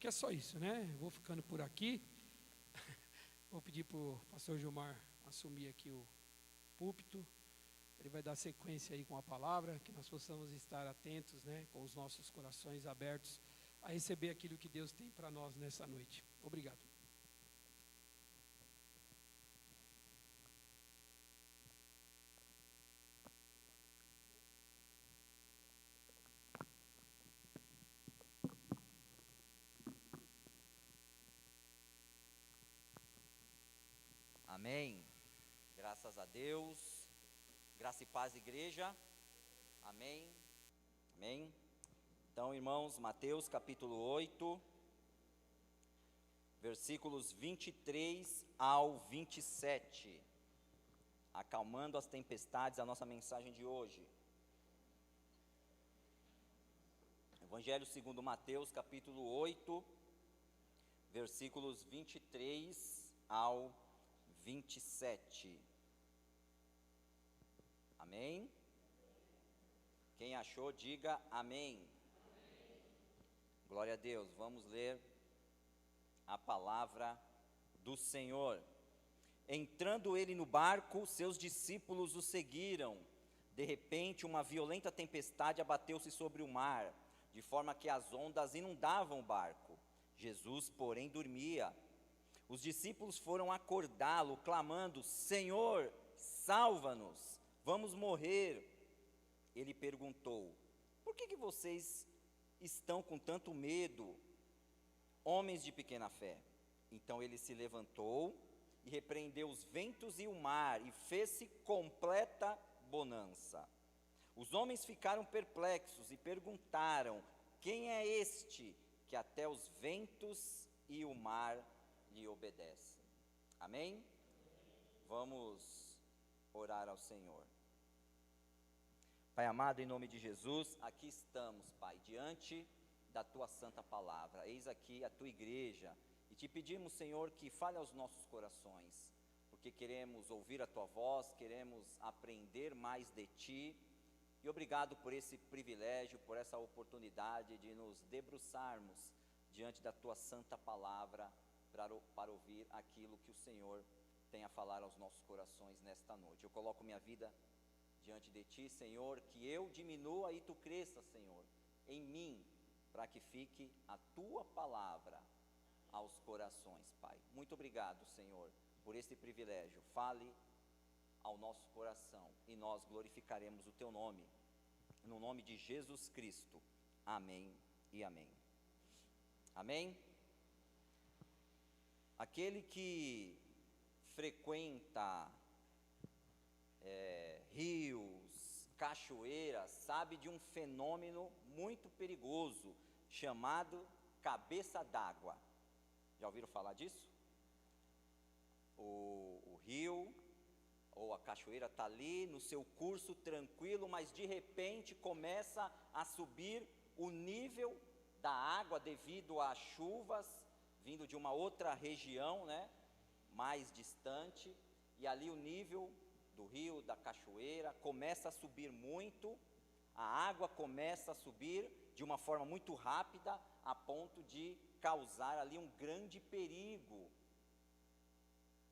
que é só isso, né? Vou ficando por aqui. Vou pedir para o pastor Gilmar assumir aqui o púlpito. Ele vai dar sequência aí com a palavra, que nós possamos estar atentos, né, com os nossos corações abertos a receber aquilo que Deus tem para nós nessa noite. Obrigado. Amém. Graças a Deus. Graça e paz, igreja. Amém. Amém. Então, irmãos, Mateus capítulo 8, versículos 23 ao 27. Acalmando as tempestades, a nossa mensagem de hoje. Evangelho segundo Mateus capítulo 8, versículos 23 ao 27. Amém? Quem achou, diga amém. Amém. Glória a Deus. Vamos ler a palavra do Senhor. Entrando ele no barco, seus discípulos o seguiram. De repente, uma violenta tempestade abateu-se sobre o mar, de forma que as ondas inundavam o barco. Jesus, porém, dormia. Os discípulos foram acordá-lo, clamando: Senhor, salva-nos, vamos morrer. Ele perguntou: por que vocês estão com tanto medo, homens de pequena fé? Então ele se levantou e repreendeu os ventos e o mar, e fez-se completa bonança. Os homens ficaram perplexos e perguntaram: quem é este que até os ventos e o mar lhe obedecem? Amém? Vamos orar ao Senhor. Pai amado, em nome de Jesus, aqui estamos, Pai, diante da Tua santa palavra. Eis aqui a Tua igreja e te pedimos, Senhor, que fale aos nossos corações, porque queremos ouvir a Tua voz, queremos aprender mais de Ti. E obrigado por esse privilégio, por essa oportunidade de nos debruçarmos diante da Tua santa palavra para ouvir aquilo que o Senhor tem a falar aos nossos corações nesta noite. Eu coloco minha vida diante de Ti, Senhor, que eu diminua e Tu cresças, Senhor, em mim, para que fique a Tua palavra aos corações, Pai. Muito obrigado, Senhor, por esse privilégio. Fale ao nosso coração e nós glorificaremos o Teu nome, no nome de Jesus Cristo. Amém e amém. Amém? Aquele que frequenta rios, cachoeiras, sabe de um fenômeno muito perigoso, chamado cabeça d'água. Já ouviram falar disso? O rio ou a cachoeira está ali no seu curso tranquilo, mas de repente começa a subir o nível da água devido às chuvas, vindo de uma outra região, né, mais distante, e ali o nível do rio, da cachoeira, começa a subir muito, a água começa a subir de uma forma muito rápida, a ponto de causar ali um grande perigo,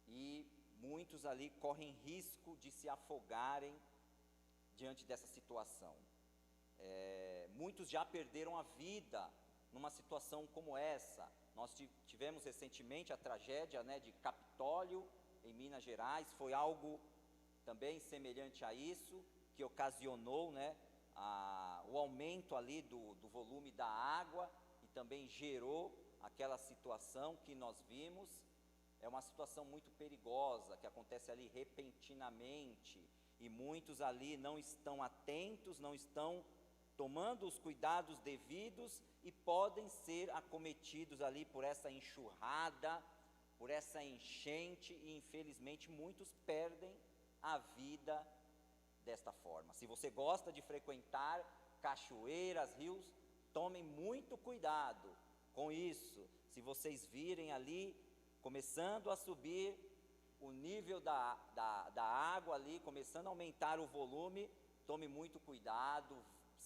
e muitos ali correm risco de se afogarem diante dessa situação. Muitos já perderam a vida numa situação como essa. Nós tivemos recentemente a tragédia, né, de Capitólio, em Minas Gerais. Foi algo também semelhante a isso, que ocasionou, né, o aumento ali do volume da água, e também gerou aquela situação que nós vimos. É uma situação muito perigosa, que acontece ali repentinamente, e muitos ali não estão atentos, não estão tomando os cuidados devidos, e podem ser acometidos ali por essa enxurrada, por essa enchente, e infelizmente muitos perdem a vida desta forma. Se você gosta de frequentar cachoeiras, rios, tomem muito cuidado com isso. Se vocês virem ali começando a subir o nível da água ali, começando a aumentar o volume, tome muito cuidado,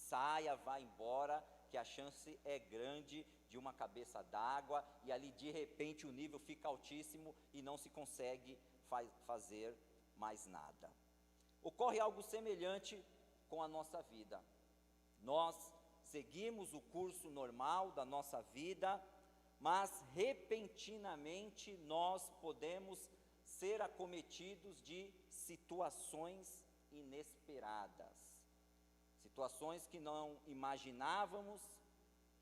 saia, vá embora, que a chance é grande de uma cabeça d'água, e ali de repente o nível fica altíssimo e não se consegue fazer mais nada. Ocorre algo semelhante com a nossa vida. Nós seguimos o curso normal da nossa vida, mas repentinamente nós podemos ser acometidos de situações inesperadas. Situações que não imaginávamos,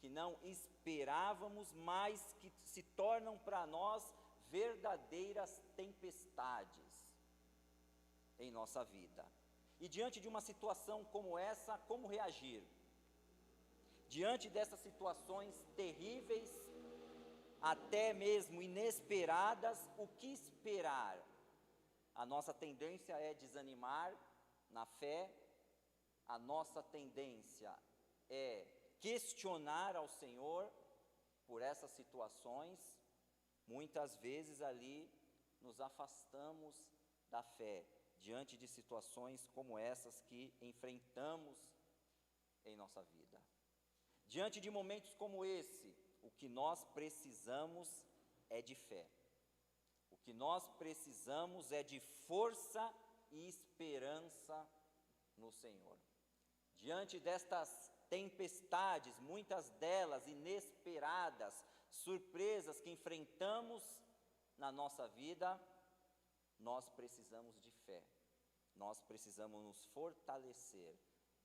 que não esperávamos, mas que se tornam para nós verdadeiras tempestades em nossa vida. E diante de uma situação como essa, como reagir? Diante dessas situações terríveis, até mesmo inesperadas, o que esperar? A nossa tendência é desanimar na fé, a nossa tendência é questionar ao Senhor por essas situações. Muitas vezes ali nos afastamos da fé, diante de situações como essas que enfrentamos em nossa vida. Diante de momentos como esse, o que nós precisamos é de fé. O que nós precisamos é de força e esperança no Senhor. Diante destas tempestades, muitas delas inesperadas, surpresas que enfrentamos na nossa vida, nós precisamos de fé. Nós precisamos nos fortalecer.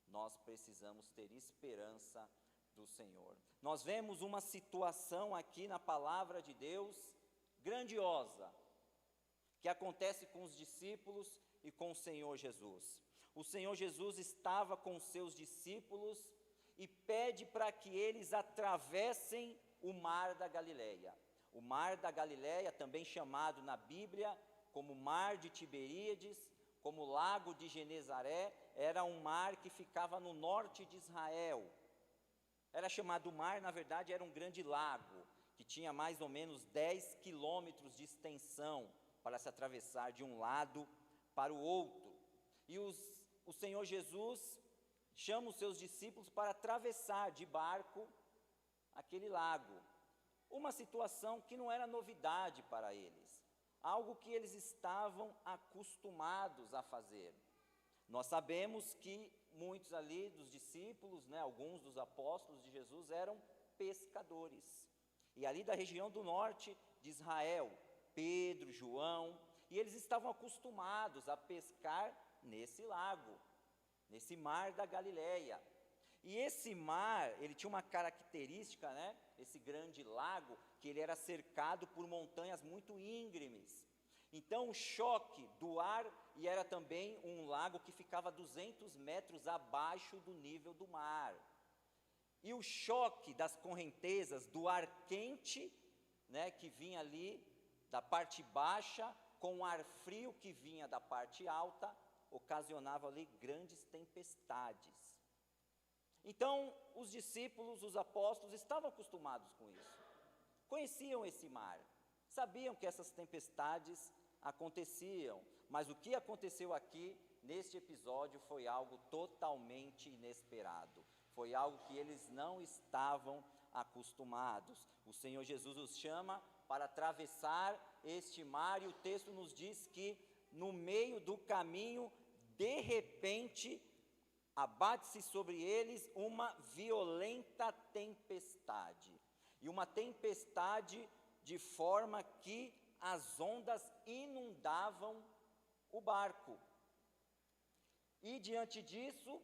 Nós precisamos ter esperança do Senhor. Nós vemos uma situação aqui na palavra de Deus grandiosa, que acontece com os discípulos e com o Senhor Jesus. O Senhor Jesus estava com os seus discípulos e pede para que eles atravessem o mar da Galileia. O mar da Galileia, também chamado na Bíblia como mar de Tiberíades, como lago de Genezaré, era um mar que ficava no norte de Israel. Era chamado mar, na verdade era um grande lago, que tinha mais ou menos 10 quilômetros de extensão para se atravessar de um lado para o outro. E o Senhor Jesus chama os seus discípulos para atravessar de barco aquele lago. Uma situação que não era novidade para eles, algo que eles estavam acostumados a fazer. Nós sabemos que muitos ali dos discípulos, alguns dos apóstolos de Jesus eram pescadores. E ali da região do norte de Israel, Pedro, João, e eles estavam acostumados a pescar nesse lago, nesse mar da Galileia. E esse mar, ele tinha uma característica, esse grande lago, que ele era cercado por montanhas muito íngremes. Então o choque do ar, e era também um lago que ficava 200 metros abaixo do nível do mar. E o choque das correntezas, do ar quente, que vinha ali da parte baixa, com o ar frio que vinha da parte alta, ocasionava ali grandes tempestades. Então, os discípulos, os apóstolos, estavam acostumados com isso. Conheciam esse mar, sabiam que essas tempestades aconteciam, mas o que aconteceu aqui, neste episódio, foi algo totalmente inesperado. Foi algo que eles não estavam acostumados. O Senhor Jesus os chama para atravessar este mar, e o texto nos diz que no meio do caminho, de repente, abate-se sobre eles uma violenta tempestade. E uma tempestade de forma que as ondas inundavam o barco. E diante disso,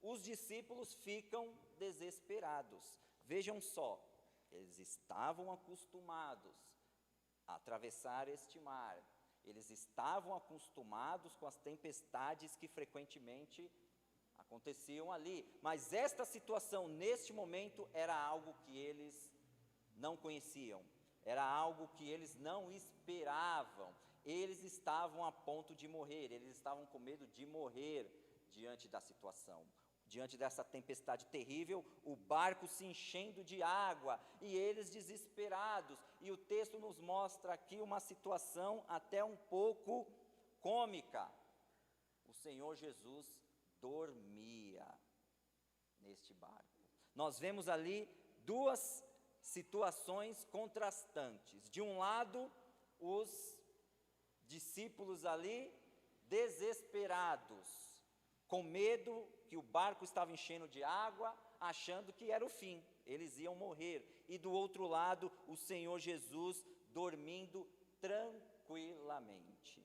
os discípulos ficam desesperados. Vejam só, eles estavam acostumados a atravessar este mar. Eles estavam acostumados com as tempestades que frequentemente aconteciam ali. Mas esta situação, neste momento, era algo que eles não conheciam. Era algo que eles não esperavam. Eles estavam a ponto de morrer. Eles estavam com medo de morrer diante da situação. Diante dessa tempestade terrível, o barco se enchendo de água e eles desesperados. E o texto nos mostra aqui uma situação até um pouco cômica. O Senhor Jesus dormia este barco. Nós vemos ali duas situações contrastantes. De um lado, os discípulos ali desesperados, com medo que o barco estava enchendo de água, achando que era o fim, eles iam morrer. E do outro lado, o Senhor Jesus dormindo tranquilamente.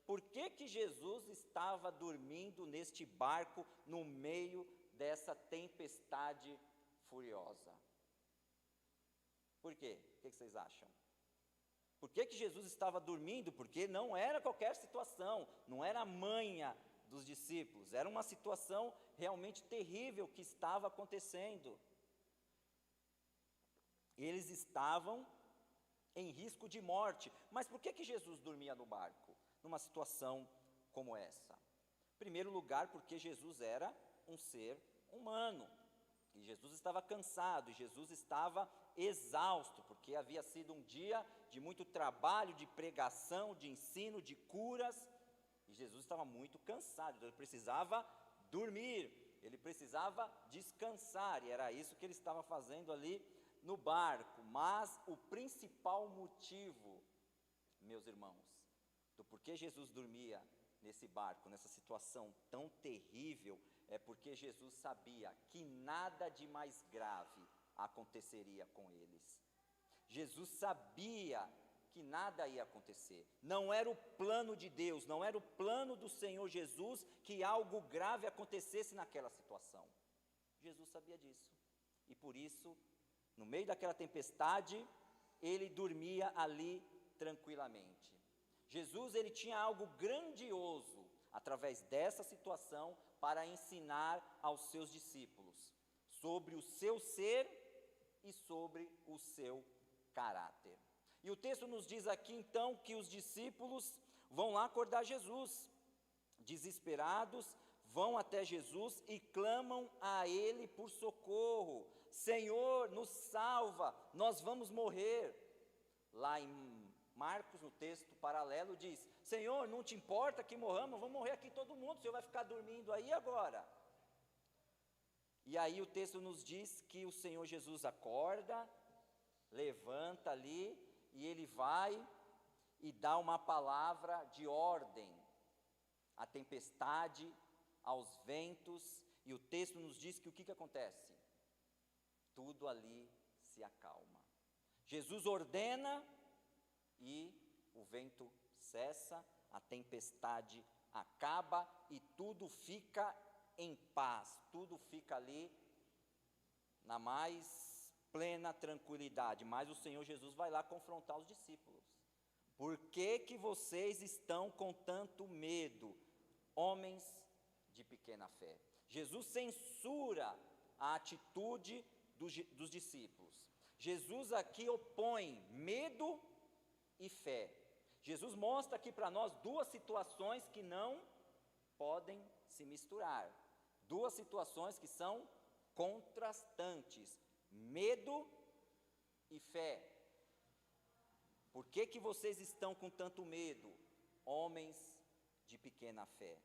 Por que Jesus estava dormindo neste barco no meio dessa tempestade furiosa? Por quê? O que vocês acham? Por que Jesus estava dormindo? Porque não era qualquer situação, não era a manha dos discípulos, era uma situação realmente terrível que estava acontecendo. Eles estavam em risco de morte. Mas por que Jesus dormia no barco, numa situação como essa? Em primeiro lugar, porque Jesus era um ser humano, e Jesus estava cansado, e Jesus estava exausto, porque havia sido um dia de muito trabalho, de pregação, de ensino, de curas, e Jesus estava muito cansado, então ele precisava dormir, ele precisava descansar, e era isso que ele estava fazendo ali no barco. Mas o principal motivo, meus irmãos, do porquê Jesus dormia nesse barco, nessa situação tão terrível, é porque Jesus sabia que nada de mais grave aconteceria com eles. Jesus sabia que nada ia acontecer. Não era o plano de Deus, não era o plano do Senhor Jesus que algo grave acontecesse naquela situação. Jesus sabia disso. E por isso, no meio daquela tempestade, ele dormia ali tranquilamente. Jesus, ele tinha algo grandioso através dessa situação para ensinar aos seus discípulos sobre o seu ser e sobre o seu caráter. E o texto nos diz aqui então que os discípulos vão lá acordar Jesus, desesperados, vão até Jesus e clamam a ele por socorro: Senhor, nos salva, nós vamos morrer. Lá em Marcos, no texto paralelo, diz: Senhor, não te importa que morramos? Vamos morrer aqui todo mundo, o Senhor vai ficar dormindo aí agora? E aí o texto nos diz que o Senhor Jesus acorda, levanta ali, e ele vai e dá uma palavra de ordem à tempestade, aos ventos, e o texto nos diz que o que acontece? Tudo ali se acalma. Jesus ordena e o vento cessa, a tempestade acaba e tudo fica em paz, tudo fica ali na mais plena tranquilidade. Mas o Senhor Jesus vai lá confrontar os discípulos. Por que vocês estão com tanto medo, homens de pequena fé? Jesus censura a atitude dos discípulos. Jesus aqui opõe medo e fé. Jesus mostra aqui para nós duas situações que não podem se misturar. Duas situações que são contrastantes: medo e fé. Por que vocês estão com tanto medo, homens de pequena fé?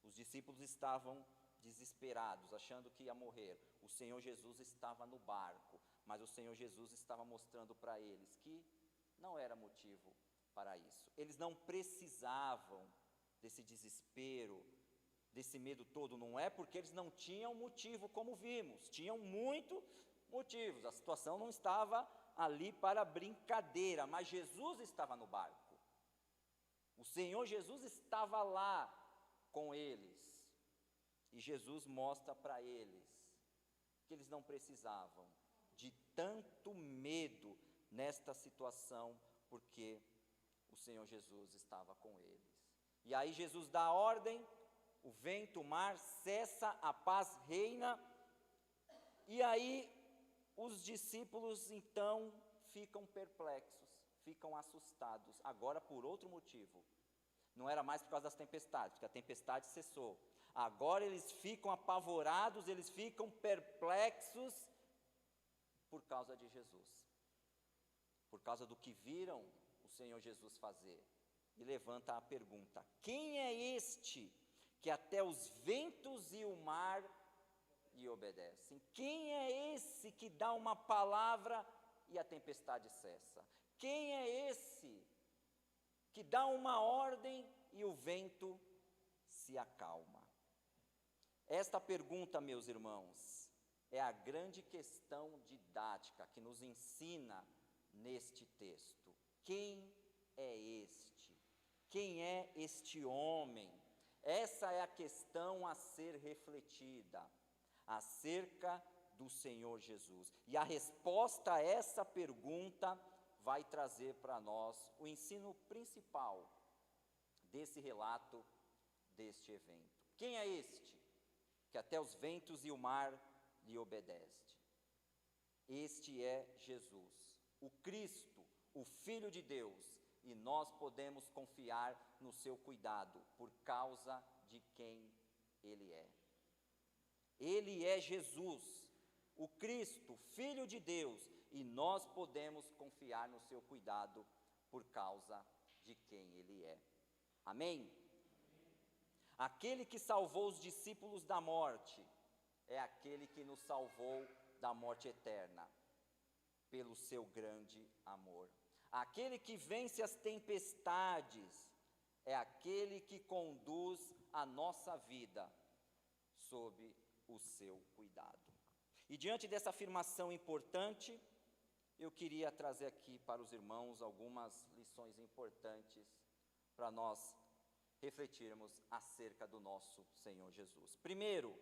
Os discípulos estavam desesperados, achando que ia morrer. O Senhor Jesus estava no barco, mas o Senhor Jesus estava mostrando para eles que não era motivo para isso. Eles não precisavam desse desespero, desse medo todo. Não é porque eles não tinham motivo, como vimos. Tinham muitos motivos. A situação não estava ali para brincadeira, mas Jesus estava no barco. O Senhor Jesus estava lá com eles. E Jesus mostra para eles que eles não precisavam de tanto medo nesta situação, porque o Senhor Jesus estava com eles. E aí Jesus dá a ordem, o vento, o mar cessa, a paz reina, e aí os discípulos então ficam perplexos, ficam assustados, agora por outro motivo. Não era mais por causa das tempestades, porque a tempestade cessou. Agora eles ficam apavorados, eles ficam perplexos por causa de Jesus, por causa do que viram o Senhor Jesus fazer. E levanta a pergunta: quem é este que até os ventos e e obedecem. Quem é esse que dá uma palavra e a tempestade cessa? Quem é esse que dá uma ordem e o vento se acalma? Esta pergunta, meus irmãos, é a grande questão didática que nos ensina neste texto. Quem é este? Quem é este homem? Essa é a questão a ser refletida acerca do Senhor Jesus. E a resposta a essa pergunta vai trazer para nós o ensino principal desse relato, deste evento. Quem é este que até os ventos e o mar lhe obedecem? Este é Jesus, o Cristo, o Filho de Deus, e nós podemos confiar no seu cuidado por causa de quem Ele é. Ele é Jesus, o Cristo, Filho de Deus, e nós podemos confiar no seu cuidado por causa de quem Ele é. Amém? Aquele que salvou os discípulos da morte é aquele que nos salvou da morte eterna, pelo seu grande amor. Aquele que vence as tempestades é aquele que conduz a nossa vida sob o seu cuidado. E diante dessa afirmação importante, eu queria trazer aqui para os irmãos algumas lições importantes para nós refletirmos acerca do nosso Senhor Jesus. Primeiro,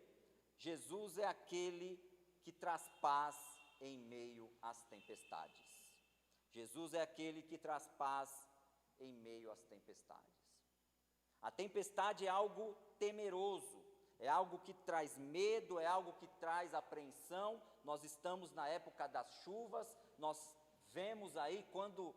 Jesus é aquele que traz paz em meio às tempestades. Jesus é aquele que traz paz em meio às tempestades. A tempestade é algo temeroso, é algo que traz medo, é algo que traz apreensão. Nós estamos na época das chuvas, nós vemos aí quando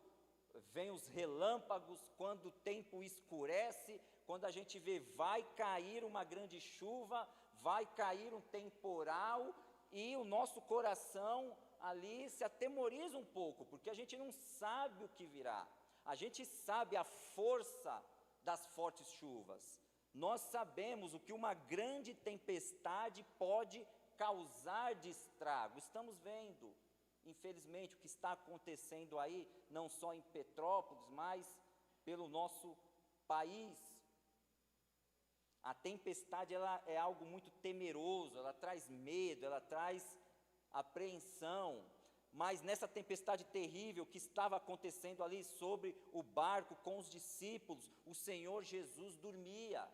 vem os relâmpagos, quando o tempo escurece, quando a gente vê vai cair uma grande chuva, vai cair um temporal, e o nosso coração ali se atemoriza um pouco, porque a gente não sabe o que virá. A gente sabe a força das fortes chuvas. Nós sabemos o que uma grande tempestade pode causar de estrago. Estamos vendo, infelizmente, o que está acontecendo aí, não só em Petrópolis, mas pelo nosso país. A tempestade, ela é algo muito temeroso, ela traz medo, ela traz apreensão. Mas nessa tempestade terrível que estava acontecendo ali sobre o barco com os discípulos, o Senhor Jesus dormia,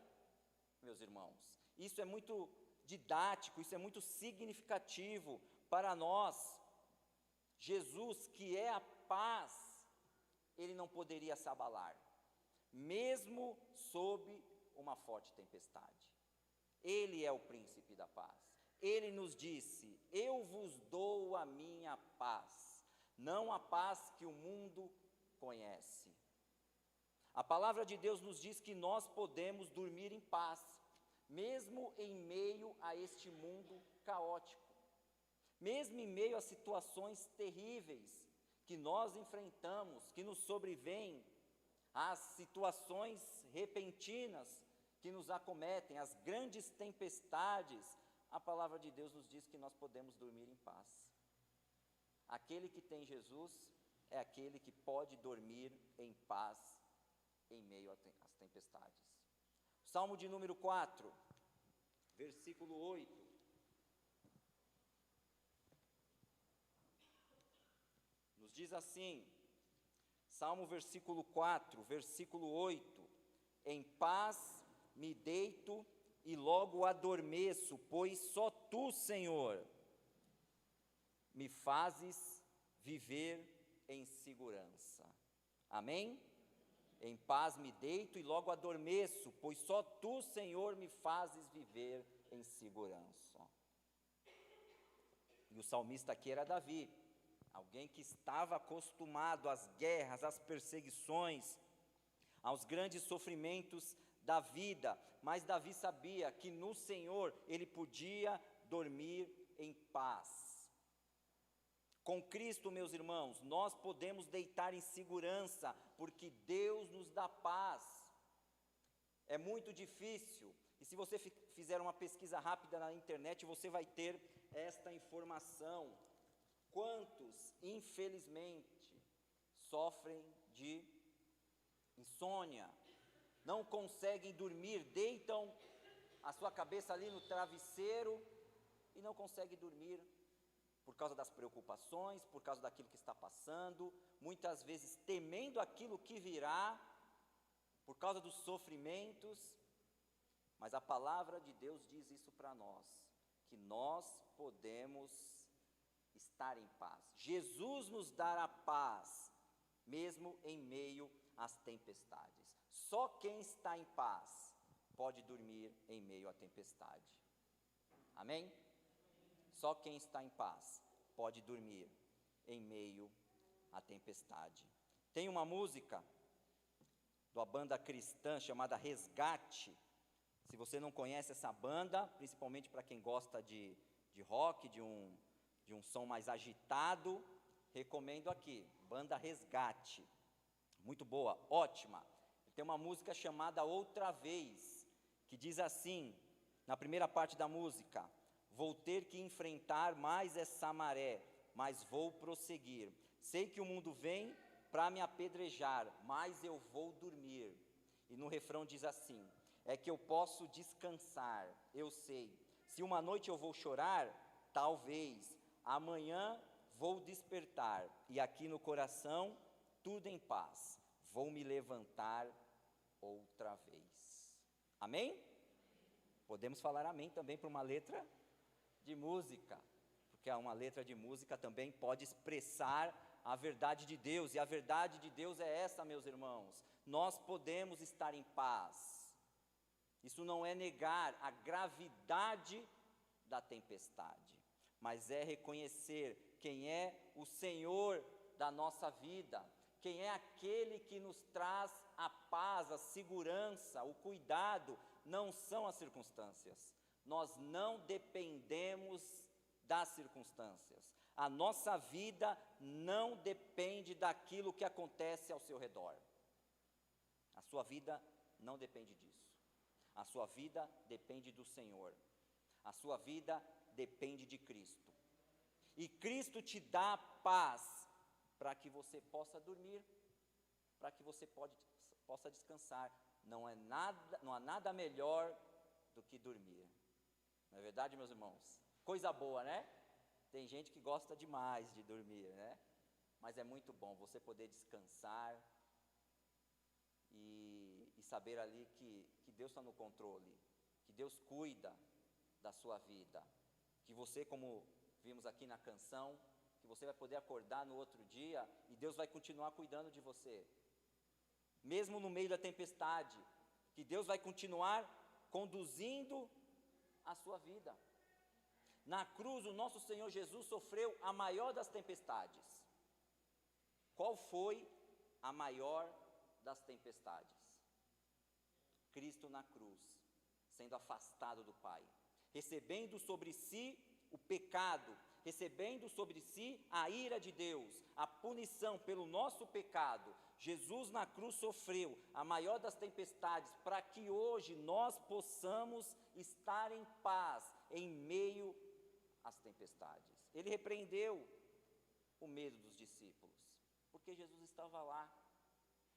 meus irmãos. Isso é muito didático, isso é muito significativo para nós. Jesus, que é a paz, ele não poderia se abalar, mesmo sob uma forte tempestade. Ele é o príncipe da paz. Ele nos disse: eu vos dou a minha paz, não a paz que o mundo conhece. A palavra de Deus nos diz que nós podemos dormir em paz, mesmo em meio a este mundo caótico, mesmo em meio a situações terríveis que nós enfrentamos, que nos sobrevêm, as situações repentinas que nos acometem, as grandes tempestades. A palavra de Deus nos diz que nós podemos dormir em paz. Aquele que tem Jesus é aquele que pode dormir em paz em meio às tempestades. Salmo de número 4, versículo 8. Nos diz assim, Salmo versículo 4, versículo 8: em paz me deito e logo adormeço, pois só tu, Senhor, me fazes viver em segurança. Amém? Em paz me deito e logo adormeço, pois só tu, Senhor, me fazes viver em segurança. E o salmista aqui era Davi, alguém que estava acostumado às guerras, às perseguições, aos grandes sofrimentos da vida, mas Davi sabia que no Senhor ele podia dormir em paz. Com Cristo, meus irmãos, nós podemos deitar em segurança, porque Deus nos dá paz. É muito difícil E se você fizer uma pesquisa rápida na internet, você vai ter esta informação. Quantos, infelizmente, sofrem de insônia, não conseguem dormir, deitam a sua cabeça ali no travesseiro e não conseguem dormir por causa das preocupações, por causa daquilo que está passando, muitas vezes temendo aquilo que virá, por causa dos sofrimentos. Mas a palavra de Deus diz isso para nós, que nós podemos estar em paz. Jesus nos dá a paz, mesmo em meio às tempestades. Só quem está em paz pode dormir em meio à tempestade. Amém? Só quem está em paz pode dormir em meio à tempestade. Tem uma música da banda cristã chamada Resgate. Se você não conhece essa banda, principalmente para quem gosta de rock, de um som mais agitado, recomendo aqui, banda Resgate, muito boa, ótima. Tem uma música chamada Outra Vez, que diz assim, na primeira parte da música: vou ter que enfrentar mais essa maré, mas vou prosseguir. Sei que o mundo vem para me apedrejar, mas eu vou dormir. E no refrão diz assim: é que eu posso descansar, eu sei. Se uma noite eu vou chorar, talvez amanhã vou despertar, e aqui no coração tudo em paz, vou me levantar outra vez. Amém? Podemos falar amém também para uma letra de música, porque uma letra de música também pode expressar a verdade de Deus, e a verdade de Deus é essa, meus irmãos: nós podemos estar em paz. Isso não é negar a gravidade da tempestade, mas é reconhecer quem é o Senhor da nossa vida, quem é aquele que nos traz a paz, a segurança, o cuidado. Não são as circunstâncias. Nós não dependemos das circunstâncias. A nossa vida não depende daquilo que acontece ao seu redor. A sua vida não depende disso. A sua vida depende do Senhor. A sua vida depende de Cristo. E Cristo te dá paz para que você possa dormir, para que você possa descansar. Não há nada melhor do que dormir. Não é verdade, meus irmãos? Coisa boa, né? Tem gente que gosta demais de dormir, né? Mas é muito bom você poder descansar e saber ali que Deus está no controle, que Deus cuida da sua vida, que você, como vimos aqui na canção, que você vai poder acordar no outro dia e Deus vai continuar cuidando de você, mesmo no meio da tempestade, que Deus vai continuar conduzindo a sua vida. Na cruz, o nosso Senhor Jesus sofreu a maior das tempestades. Qual foi a maior das tempestades? Cristo na cruz, sendo afastado do Pai, recebendo sobre si o pecado, recebendo sobre si a ira de Deus, a punição pelo nosso pecado. Jesus na cruz sofreu a maior das tempestades, para que hoje nós possamos estar em paz em meio às tempestades. Ele repreendeu o medo dos discípulos, porque Jesus estava lá,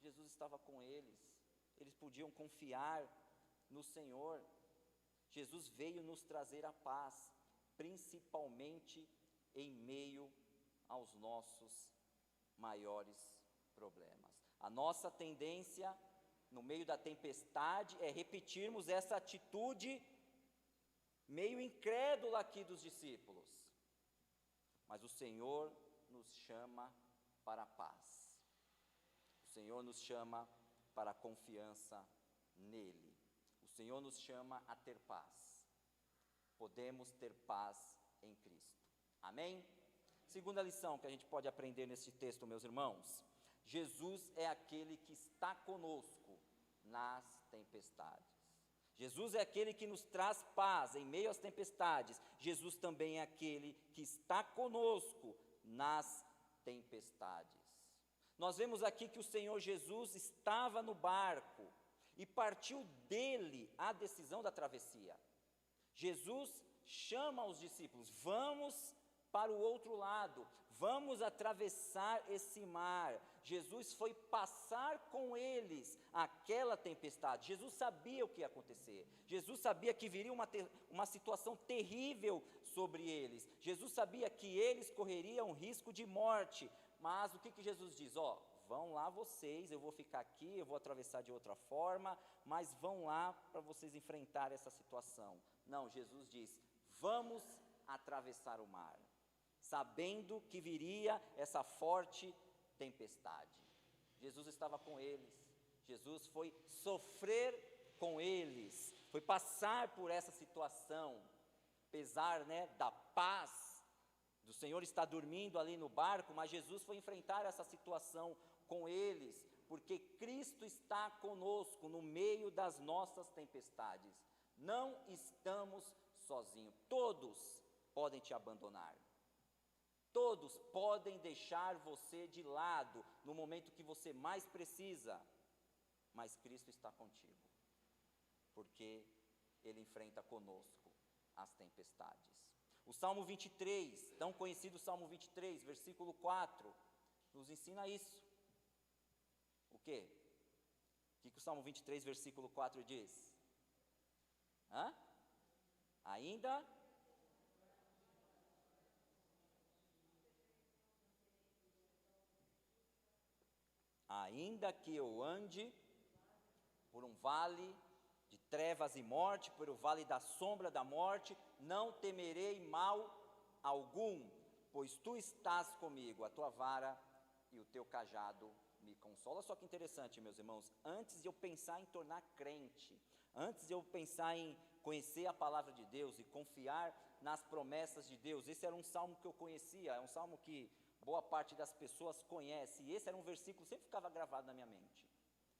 Jesus estava com eles, eles podiam confiar no Senhor. Jesus veio nos trazer a paz, principalmente em meio aos nossos maiores problemas. A nossa tendência, no meio da tempestade, é repetirmos essa atitude meio incrédula aqui dos discípulos. Mas o Senhor nos chama para a paz. O Senhor nos chama para a confiança nele. O Senhor nos chama a ter paz. Podemos ter paz em Cristo. Amém? Segunda lição que a gente pode aprender nesse texto, meus irmãos: Jesus é aquele que está conosco nas tempestades. Jesus é aquele que nos traz paz em meio às tempestades. Jesus também é aquele que está conosco nas tempestades. Nós vemos aqui que o Senhor Jesus estava no barco, e partiu dele a decisão da travessia. Jesus chama os discípulos: vamos para o outro lado, vamos atravessar esse mar. Jesus foi passar com eles aquela tempestade. Jesus sabia o que ia acontecer. Jesus sabia que viria uma situação terrível sobre eles. Jesus sabia que eles correriam risco de morte. Mas o que Jesus diz? Vão lá vocês, eu vou ficar aqui, eu vou atravessar de outra forma, mas vão lá para vocês enfrentar essa situação. Não, Jesus diz: vamos atravessar o mar, sabendo que viria essa forte tempestade. Jesus estava com eles, Jesus foi sofrer com eles, foi passar por essa situação, apesar da paz do Senhor estar dormindo ali no barco, mas Jesus foi enfrentar essa situação com eles, porque Cristo está conosco no meio das nossas tempestades. Não estamos sozinhos. Todos podem te abandonar, todos podem deixar você de lado no momento que você mais precisa, mas Cristo está contigo, porque Ele enfrenta conosco as tempestades. O Salmo 23, tão conhecido Salmo 23, versículo 4, nos ensina isso. O quê? O que o Salmo 23, versículo 4 diz? Ainda que eu ande por um vale de trevas e morte, por o vale da sombra da morte, não temerei mal algum, pois tu estás comigo, a tua vara e o teu cajado me consolam. Olha só que interessante, meus irmãos, antes de eu pensar em tornar crente, antes de eu pensar em conhecer a palavra de Deus e confiar nas promessas de Deus, esse era um salmo que eu conhecia, é um salmo que boa parte das pessoas conhece, e esse era um versículo que sempre ficava gravado na minha mente.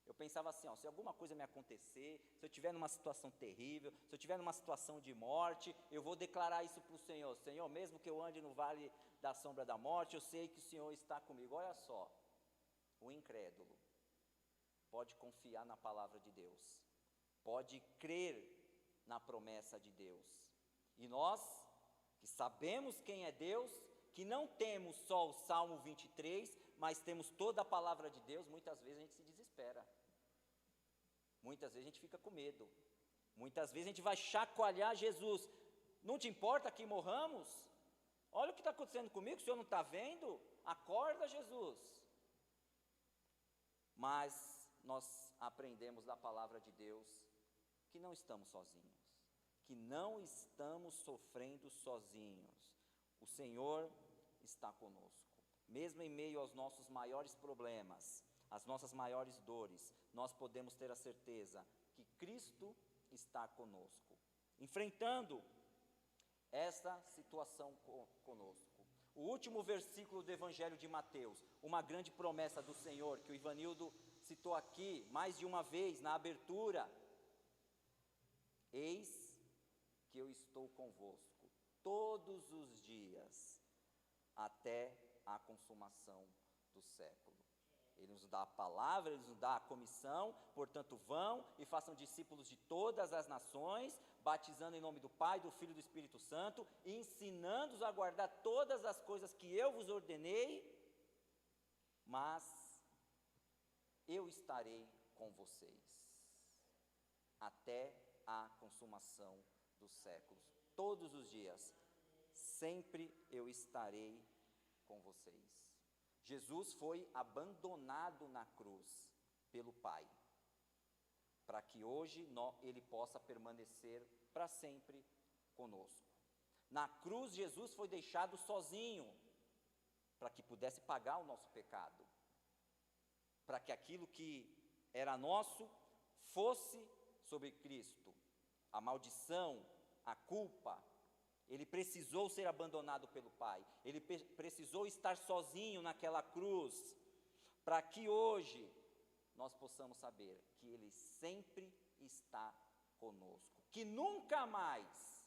Eu pensava assim, se alguma coisa me acontecer, se eu estiver numa situação terrível, se eu estiver numa situação de morte, eu vou declarar isso para o Senhor: Senhor, mesmo que eu ande no vale da sombra da morte, eu sei que o Senhor está comigo. Olha só, o incrédulo pode confiar na palavra de Deus, pode crer na promessa de Deus, e nós, que sabemos quem é Deus, que não temos só o Salmo 23, mas temos toda a palavra de Deus, muitas vezes a gente se desespera, muitas vezes a gente fica com medo, muitas vezes a gente vai chacoalhar Jesus: não te importa que morramos? Olha o que está acontecendo comigo, o Senhor não está vendo? Acorda, Jesus. Mas nós aprendemos da palavra de Deus que não estamos sozinhos, que não estamos sofrendo sozinhos. O Senhor está conosco, mesmo em meio aos nossos maiores problemas, às nossas maiores dores, nós podemos ter a certeza que Cristo está conosco, enfrentando essa situação conosco. O último versículo do Evangelho de Mateus, uma grande promessa do Senhor, que o Ivanildo citou aqui mais de uma vez na abertura: eis que eu estou convosco todos os dias, até a consumação do século. Ele nos dá a palavra, Ele nos dá a comissão, portanto vão e façam discípulos de todas as nações, batizando em nome do Pai, do Filho e do Espírito Santo, e ensinando-os a guardar todas as coisas que eu vos ordenei, mas eu estarei com vocês, até a consumação dos séculos. Todos os dias, sempre eu estarei com vocês. Jesus foi abandonado na cruz pelo Pai, para que hoje Ele possa permanecer para sempre conosco. Na cruz, Jesus foi deixado sozinho, para que pudesse pagar o nosso pecado, para que aquilo que era nosso fosse sobre Cristo, a maldição, a culpa. Ele precisou ser abandonado pelo Pai, Ele precisou estar sozinho naquela cruz, para que hoje nós possamos saber que Ele sempre está conosco, que nunca mais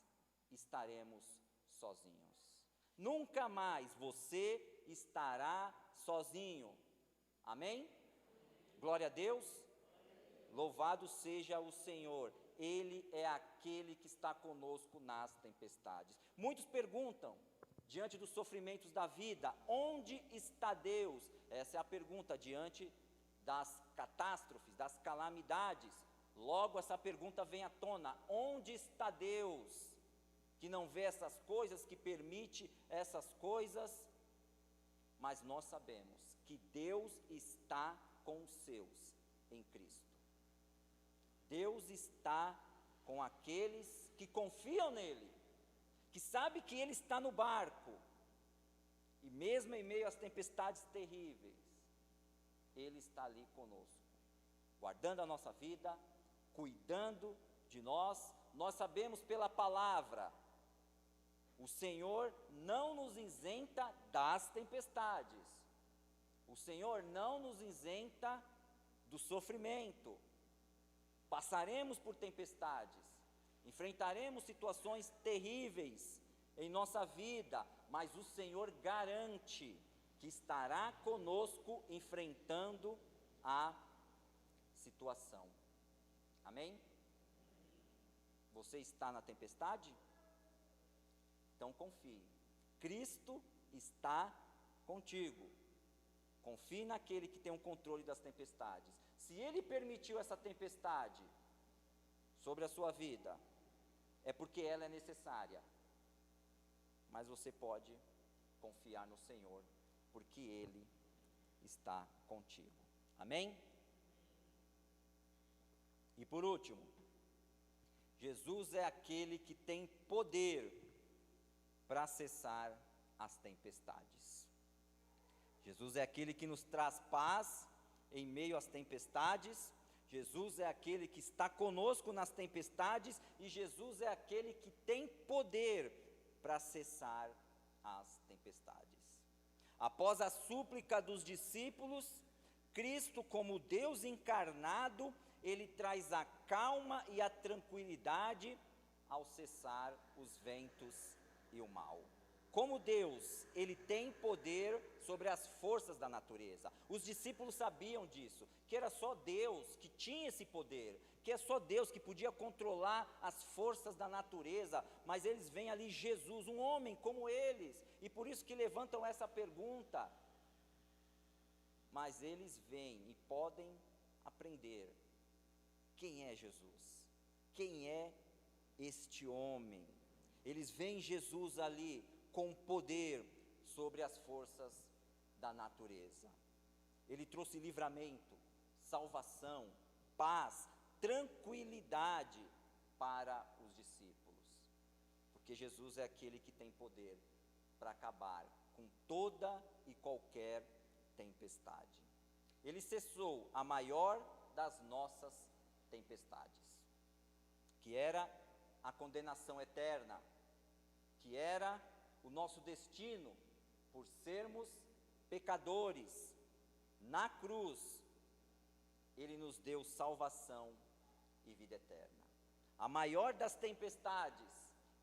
estaremos sozinhos, nunca mais você estará sozinho. Amém? Glória a Deus. Louvado seja o Senhor, Ele é aquele que está conosco nas tempestades. Muitos perguntam, diante dos sofrimentos da vida, onde está Deus? Essa é a pergunta, diante das catástrofes, das calamidades. Logo essa pergunta vem à tona: onde está Deus? Que não vê essas coisas, que permite essas coisas. Mas nós sabemos que Deus está com os seus em Cristo. Deus está com aqueles que confiam nele, que sabe que ele está no barco, e mesmo em meio às tempestades terríveis, ele está ali conosco, guardando a nossa vida, cuidando de nós. Nós sabemos pela palavra, o Senhor não nos isenta das tempestades, o Senhor não nos isenta do sofrimento. Passaremos por tempestades, enfrentaremos situações terríveis em nossa vida, mas o Senhor garante que estará conosco enfrentando a situação. Amém? Você está na tempestade? Então confie. Cristo está contigo. Confie naquele que tem o controle das tempestades. Se Ele permitiu essa tempestade sobre a sua vida, é porque ela é necessária. Mas você pode confiar no Senhor, porque Ele está contigo. Amém? E por último, Jesus é aquele que tem poder para cessar as tempestades. Jesus é aquele que nos traz paz em meio às tempestades. Jesus é aquele que está conosco nas tempestades, e Jesus é aquele que tem poder para cessar as tempestades. Após a súplica dos discípulos, Cristo, como Deus encarnado, ele traz a calma e a tranquilidade ao cessar os ventos e o mal. Como Deus, ele tem poder sobre as forças da natureza. Os discípulos sabiam disso, que era só Deus que tinha esse poder, que é só Deus que podia controlar as forças da natureza, mas eles veem ali Jesus, um homem como eles, e por isso que levantam essa pergunta. Mas eles veem e podem aprender quem é Jesus, quem é este homem. Eles veem Jesus ali com poder sobre as forças da natureza. Ele trouxe livramento, salvação, paz, tranquilidade para os discípulos, porque Jesus é aquele que tem poder para acabar com toda e qualquer tempestade. Ele cessou a maior das nossas tempestades, que era a condenação eterna, que era o nosso destino por sermos pecadores. Na cruz, Ele nos deu salvação e vida eterna. A maior das tempestades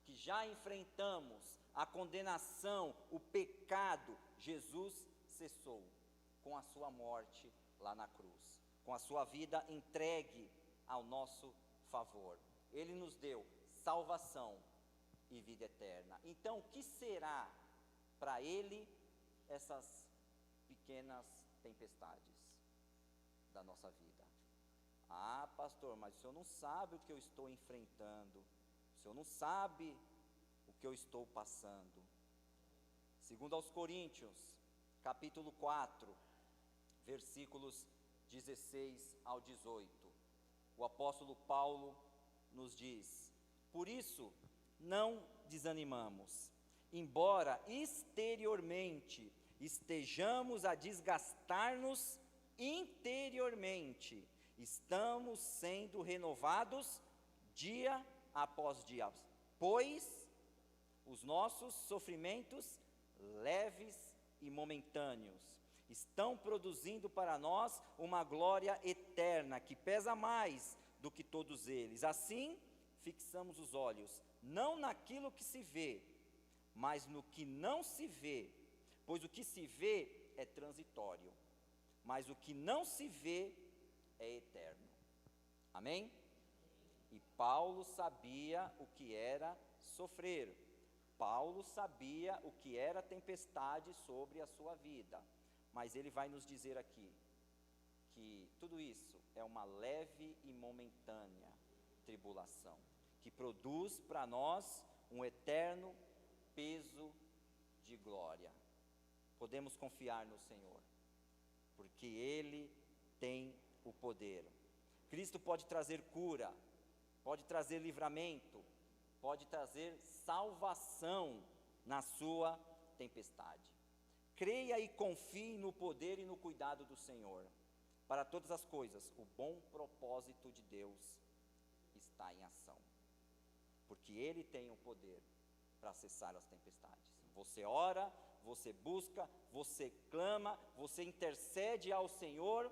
que já enfrentamos, a condenação, o pecado, Jesus cessou com a sua morte lá na cruz, com a sua vida entregue ao nosso favor. Ele nos deu salvação e vida eterna. Então, o que será para Ele essas pequenas tempestades da nossa vida? Ah, pastor, mas o senhor não sabe o que eu estou enfrentando, o senhor não sabe o que eu estou passando. Segundo aos Coríntios, capítulo 4, versículos 16 ao 18, o apóstolo Paulo nos diz: por isso não desanimamos, embora exteriormente estejamos a desgastar-nos, interiormente estamos sendo renovados dia após dia, pois os nossos sofrimentos leves e momentâneos estão produzindo para nós uma glória eterna que pesa mais do que todos eles. Assim, fixamos os olhos não naquilo que se vê, mas no que não se vê, pois o que se vê é transitório, mas o que não se vê é eterno. Amém? E Paulo sabia o que era sofrer. Paulo sabia o que era tempestade sobre a sua vida. Mas ele vai nos dizer aqui que tudo isso é uma leve e momentânea tribulação, que produz para nós um eterno peso de glória. Podemos confiar no Senhor, porque Ele tem o poder. Cristo pode trazer cura, pode trazer livramento, pode trazer salvação na sua tempestade. Creia e confie no poder e no cuidado do Senhor. Para todas as coisas, o bom propósito de Deus está em ação, porque Ele tem o poder para cessar as tempestades. Você ora, você busca, você clama, você intercede ao Senhor,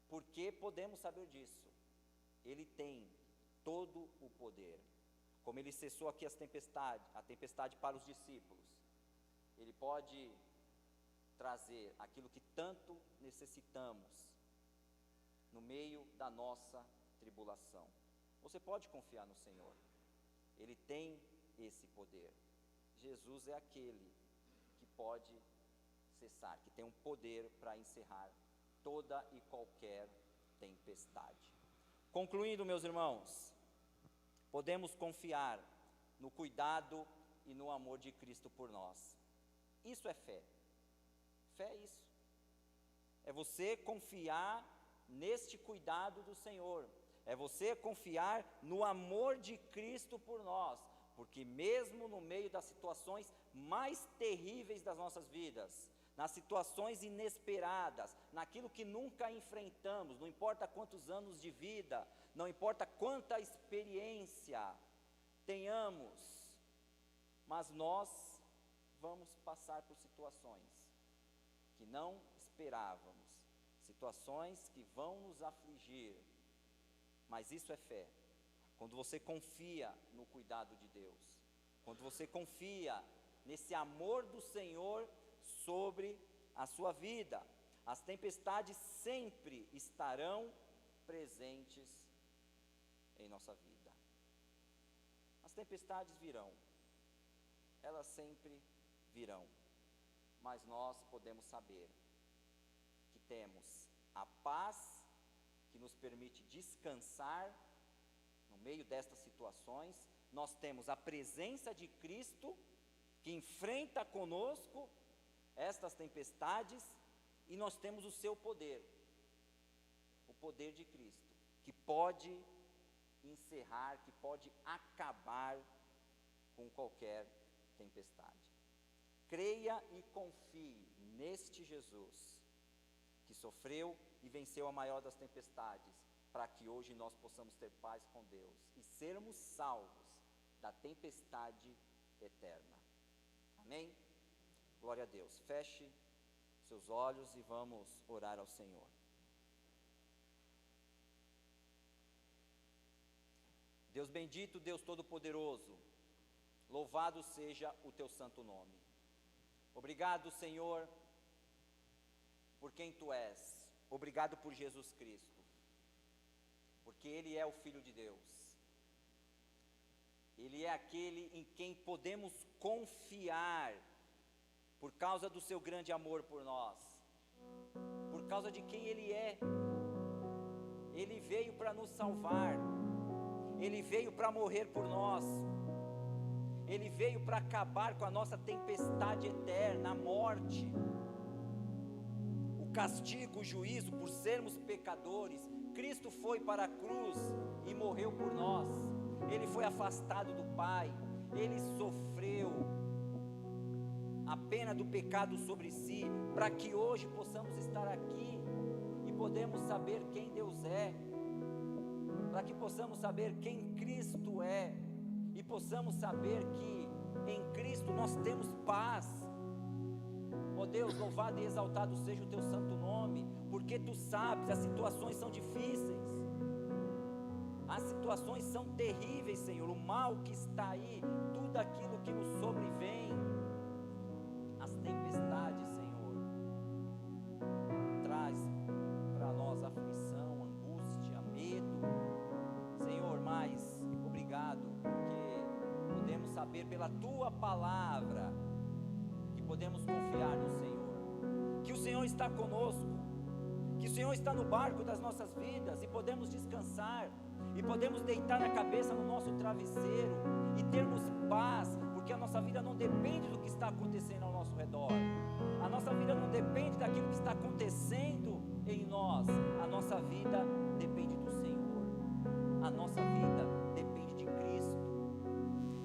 porque podemos saber disso. Ele tem todo o poder. Como Ele cessou aqui a tempestade para os discípulos, Ele pode trazer aquilo que tanto necessitamos no meio da nossa tribulação. Você pode confiar no Senhor, Ele tem esse poder. Jesus é aquele que pode cessar, que tem um poder para encerrar toda e qualquer tempestade. Concluindo, meus irmãos, podemos confiar no cuidado e no amor de Cristo por nós. Isso é fé. Fé é isso. É você confiar neste cuidado do Senhor. É você confiar no amor de Cristo por nós. Porque mesmo no meio das situações mais terríveis das nossas vidas, nas situações inesperadas, naquilo que nunca enfrentamos, não importa quantos anos de vida, não importa quanta experiência tenhamos, mas nós vamos passar por situações que não esperávamos, situações que vão nos afligir, mas isso é fé. Quando você confia no cuidado de Deus, quando você confia nesse amor do Senhor sobre a sua vida, as tempestades sempre estarão presentes em nossa vida. As tempestades virão, elas sempre virão, mas nós podemos saber que temos a paz que nos permite descansar no meio destas situações. Nós temos a presença de Cristo que enfrenta conosco estas tempestades, e nós temos o seu poder, o poder de Cristo, que pode encerrar, que pode acabar com qualquer tempestade. Creia e confie neste Jesus, que sofreu e venceu a maior das tempestades, para que hoje nós possamos ter paz com Deus e sermos salvos da tempestade eterna. Amém? Glória a Deus. Feche seus olhos e vamos orar ao Senhor. Deus bendito, Deus todo-poderoso, louvado seja o teu santo nome. Obrigado, Senhor, por quem tu és. Obrigado por Jesus Cristo, porque Ele é o Filho de Deus. Ele é aquele em quem podemos confiar, por causa do seu grande amor por nós, por causa de quem Ele é. Ele veio para nos salvar, Ele veio para morrer por nós, Ele veio para acabar com a nossa tempestade eterna, a morte, o castigo, o juízo por sermos pecadores. Cristo foi para a cruz e morreu por nós. Ele foi afastado do Pai, Ele sofreu a pena do pecado sobre si, para que hoje possamos estar aqui e podemos saber quem Deus é, para que possamos saber quem Cristo é, e possamos saber que em Cristo nós temos paz. Ó Deus, louvado e exaltado seja o teu santo nome, porque tu sabes, as situações são difíceis, as situações são terríveis, Senhor, o mal que está aí, tudo aquilo que nos sobrevém, as tempestades, Senhor, traz para nós aflição, angústia, medo, saber pela tua palavra que podemos confiar no Senhor, que o Senhor está conosco, que o Senhor está no barco das nossas vidas e podemos descansar, e podemos deitar a cabeça no nosso travesseiro e termos paz, porque a nossa vida não depende do que está acontecendo ao nosso redor, a nossa vida não depende daquilo que está acontecendo em nós, a nossa vida depende do Senhor, a nossa vida depende de Cristo.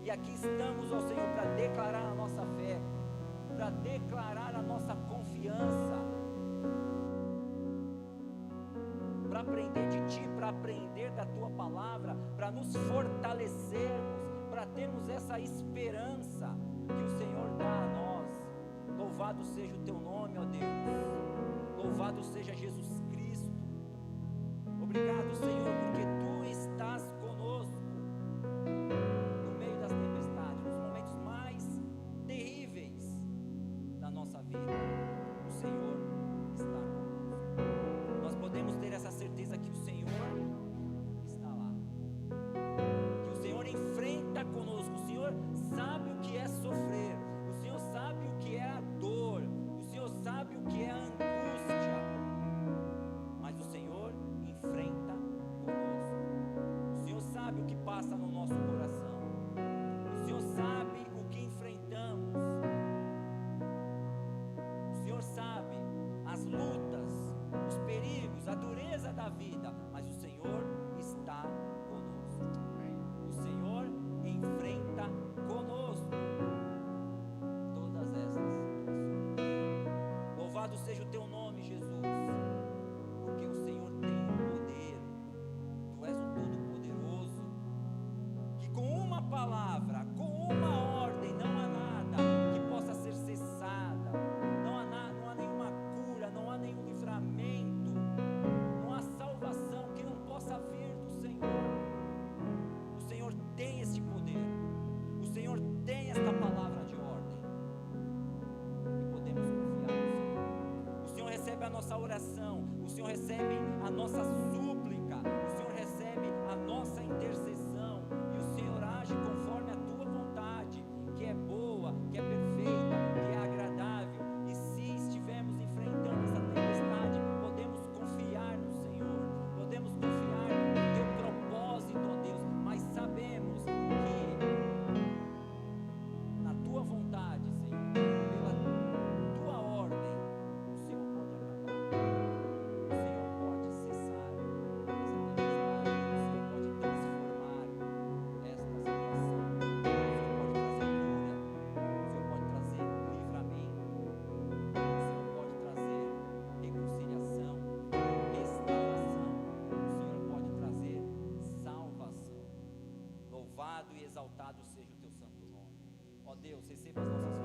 E aqui estamos, ó Senhor, para declarar a nossa fé, para declarar a nossa confiança, para aprender de Ti, para aprender da Tua palavra, para nos fortalecermos, para termos essa esperança que o Senhor dá a nós. Louvado seja o Teu nome, ó Deus, louvado seja Jesus Cristo. Obrigado, Senhor, porque Tu estás conosco no meio das tempestades, nos momentos mais terríveis da nossa vida. O Senhor está conosco. Nós podemos ter essa certeza que o Senhor está lá, que o Senhor enfrenta conosco. O Senhor sabe o que é sofrer, o Senhor sabe o que é a dor, o Senhor sabe o que é a angústia, mas o Senhor enfrenta conosco. O Senhor sabe o que passa no nosso coração, o Senhor sabe o que enfrentamos, o Senhor sabe as lutas, os perigos, a dureza da vida, mas o Senhor está conosco. O Senhor enfrenta conosco todas essas situações. Louvado seja o Teu nome, Jesus, porque o Senhor tem poder. Tu és o Todo-Poderoso, que com uma palavra, com uma ordem, não há nada que possa ser cessada, não há nenhuma cura, não há nenhum livramento, não há salvação que não possa vir do Senhor. O Senhor tem esse poder, o Senhor tem esta palavra de ordem, e podemos confiar no Senhor. O Senhor recebe a nossa oração, o Senhor recebe a nossa súplica, o Senhor recebe a nossa intercessão, e o Senhor age conforme a Tua vontade, que é boa, que é perfeita, que é agradável. E se estivermos enfrentando essa tempestade, podemos confiar no Senhor, podemos confiar no Teu propósito, ó Deus, mas sabemos que na Tua vontade, Senhor, pela Tua ordem, o Senhor pode acabar, o Senhor pode cessar essa tempestade, o Senhor pode transformar esta situação, o Senhor pode trazer cura, o Senhor pode trazer livramento, o Senhor pode trazer reconciliação, restauração, o Senhor pode trazer salvação. Louvado e exaltado seja o Teu santo nome. Ó Deus, receba as nossas